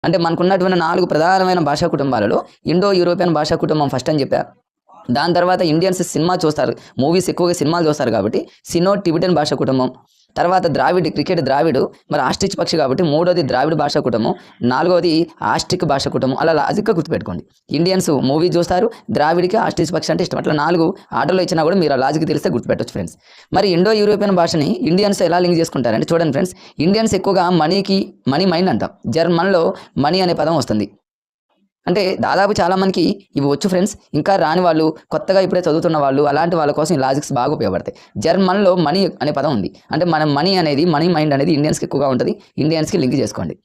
అంటే మనకున్నటువంటి 4 ప్రధానమైన భాషా కుటుంబాలలో ఇండో యూరోపియన్ భాషా కుటుంబం ఫస్ట్ అని చెప్పా. దాని తర్వాత ఇండియన్స్ సినిమా చూస్తారు, మూవీస్ ఎక్కువగా సినిమాలు చూస్తారు కాబట్టి సినో టిబెటన్ భాషా కుటుంబం. తర్వాత క్రికెట్ ద్రావిడు, మరి ఆస్ట్రిచ్ పక్షి కాబట్టి మూడోది ద్రావిడ భాషా కుటుంబం, నాలుగవది ఆస్ట్రిక్ భాషా కుటుంబం. అలా లాజిక్గా గుర్తుపెట్టుకోండి. ఇండియన్స్ మూవీ చూస్తారు, ద్రావిడికి ఆస్ట్రిచ్ పక్షి అంటే ఇష్టం. అట్లా 4 ఆర్డర్లో ఇచ్చినా కూడా మీరు ఆ లాజిక్ తెలిస్తే గుర్తుపెట్టచ్చు ఫ్రెండ్స్. మరి ఇండో యూరోపియన్ భాషని ఇండియన్స్ ఎలా లింక్ చేసుకుంటారంటే చూడండి ఫ్రెండ్స్, ఇండియన్స్ ఎక్కువగా మనీ మైండ్ అంటాం. జర్మన్లో మనీ అనే పదం వస్తుంది. అంటే దాదాపు చాలామందికి ఇవి వచ్చు ఫ్రెండ్స్. ఇంకా రాని వాళ్ళు, కొత్తగా ఇప్పుడే చదువుతున్న వాళ్ళు, అలాంటి వాళ్ళ కోసం ఈ లాజిక్స్ బాగా ఉపయోగపడతాయి. జర్మన్లో మనీ అనే పదం ఉంది. అంటే మన మనీ మైండ్ అనేది ఇండియన్స్కి ఎక్కువగా ఉంటుంది. ఇండియన్స్కి లింక్ చేసుకోండి.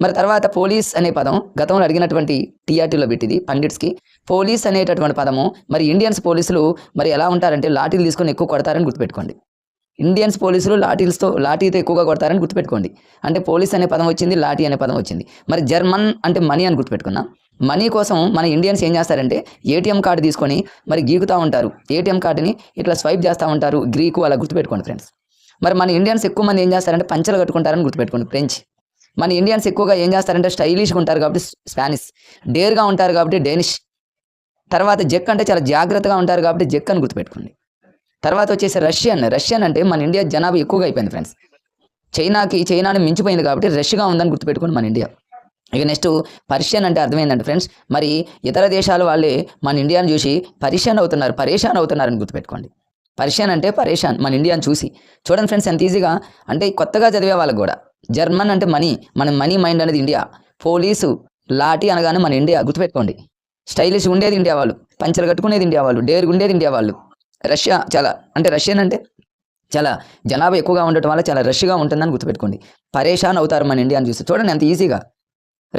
మరి తర్వాత పోలీస్ అనే పదం గతంలో అడిగినటువంటి టీఆర్టీలో పెట్టింది పండిట్స్కి. పోలీస్ అనేటటువంటి పదము మరి ఇండియన్స్ పోలీసులు మరి ఎలా ఉంటారంటే లాఠీలు తీసుకొని ఎక్కువ కొడతారని గుర్తుపెట్టుకోండి. ఇండియన్స్ పోలీసులు లాఠీతో ఎక్కువగా కొడతారని గుర్తుపెట్టుకోండి. అంటే పోలీస్ అనే పదం వచ్చింది, లాఠీ అనే పదం వచ్చింది. మరి జర్మన్ అంటే మనీ అని గుర్తుపెట్టుకున్నాం. మనీ కోసం మన ఇండియన్స్ ఏం చేస్తారంటే ఏటీఎం కార్డు తీసుకొని మరి గీకుతూ ఉంటారు. ఏటీఎం కార్డుని ఇట్లా స్వైప్ చేస్తూ ఉంటారు. గ్రీకు అలా గుర్తుపెట్టుకోండి ఫ్రెండ్స్. మరి మన ఇండియన్స్ ఎక్కువ మంది ఏం చేస్తారంటే పంచలు కట్టుకుంటారని గుర్తుపెట్టుకోండి. ఫ్రెంచ్. మన ఇండియన్స్ ఎక్కువగా ఏం చేస్తారంటే స్టైలిష్గా ఉంటారు కాబట్టి స్పానిష్. డేర్గా ఉంటారు కాబట్టి డేనిష్. తర్వాత జెక్ అంటే చాలా జాగ్రత్తగా ఉంటారు కాబట్టి జెక్ అని గుర్తుపెట్టుకోండి. తర్వాత వచ్చేసి రష్యన్ అంటే మన ఇండియా జనాభా ఎక్కువగా అయిపోయింది ఫ్రెండ్స్. చైనాని మించిపోయింది కాబట్టి రష్గా ఉందని గుర్తుపెట్టుకోండి మన ఇండియా. ఇక నెక్స్ట్ పర్షియన్ అంటే అర్థమైందండి ఫ్రెండ్స్. మరి ఇతర దేశాల వాళ్ళే మన ఇండియాను చూసి పరేషాన్ అవుతున్నారని గుర్తుపెట్టుకోండి. పర్షియన్ అంటే పరేషాన్ మన ఇండియాను చూసి. చూడండి ఫ్రెండ్స్ ఎంత ఈజీగా, అంటే కొత్తగా చదివే వాళ్ళకి కూడా. జర్మన్ అంటే మనీ మైండ్ అనేది ఇండియా. పోలీసు లాఠీ అనగానే మన ఇండియా గుర్తుపెట్టుకోండి. స్టైలిష్ ఉండేది ఇండియా వాళ్ళు, పంచలు కట్టుకునేది ఇండియా వాళ్ళు, డేర్గా ఉండేది ఇండియా వాళ్ళు. రష్యన్ అంటే చాలా జనాభా ఎక్కువగా ఉండటం వల్ల చాలా రష్గా ఉంటుందని గుర్తుపెట్టుకోండి. పరేషాన్ అవుతారు మన ఇండియాని చూసి. చూడండి ఎంత ఈజీగా.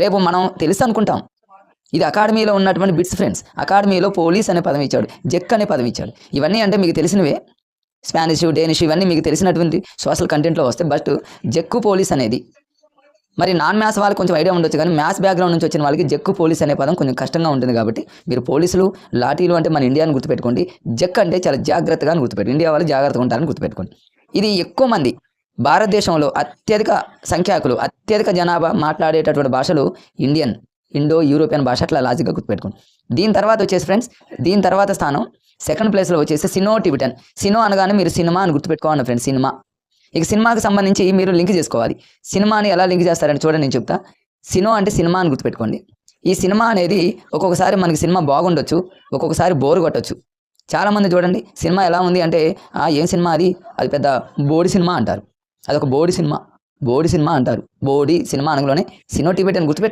రేపు మనం తెలుసు అనుకుంటాం. ఇది అకాడమీలో ఉన్నటువంటి బిట్స్ ఫ్రెండ్స్. అకాడమీలో పోలీస్ అనే పదం ఇచ్చాడు, జెక్ అనే పదం ఇచ్చాడు. ఇవన్నీ అంటే మీకు తెలిసినవే. స్పానిష్, డేనిష్ ఇవన్నీ మీకు తెలిసినటువంటి సోషల్ కంటెంట్లో వస్తే. బట్ జెక్కు పోలీస్ అనేది మరి నాన్ మ్యాథ్స్ వాళ్ళకి కొంచెం ఐడియా ఉండొచ్చు, కానీ మ్యాథ్స్ బ్యాక్గ్రౌండ్ నుంచి వచ్చిన వాళ్ళకి జెక్కు పోలీస్ అనే పదం కొంచెం కష్టంగా ఉంటుంది. కాబట్టి మీరు పోలీసులు, లాఠీలు అంటే మన ఇండియాని గుర్తుపెట్టుకోండి. జెక్ అంటే చాలా జాగ్రత్తగా గుర్తుపెట్టుకోండి. ఇండియా వాళ్ళు జాగ్రత్తగా ఉంటారని గుర్తుపెట్టుకోండి. ఇది ఎక్కువ మంది భారతదేశంలో అత్యధిక జనాభా మాట్లాడేటటువంటి భాషలు ఇండో యూరోపియన్ భాష. అట్లా లాజిక్గా గుర్తుపెట్టుకోండి. దీని తర్వాత వచ్చేసి ఫ్రెండ్స్, దీని తర్వాత స్థానం సెకండ్ ప్లేస్లో వచ్చేసి సినో టిబెటన్. సినో అనగానే మీరు సినిమా అని గుర్తుపెట్టుకోవాలి ఫ్రెండ్స్. సినిమా. ఇక సినిమాకి సంబంధించి మీరు లింక్ చేసుకోవాలి. సినిమాని ఎలా లింక్ చేస్తారని చూడండి, నేను చెప్తా. సినో అంటే సినిమా అని గుర్తుపెట్టుకోండి. ఈ సినిమా అనేది ఒక్కొక్కసారి మనకి సినిమా బాగుండొచ్చు, ఒక్కొక్కసారి బోరు కొట్టచ్చు. చాలామంది చూడండి సినిమా ఎలా ఉంది అంటే ఏం సినిమా అది పెద్ద బోడి సినిమా అంటారు. అదొక బోడి సినిమా అంటారు. బోడి సినిమా అనగానే సినో టిబెటన్ గుర్తుపెట్టుకో.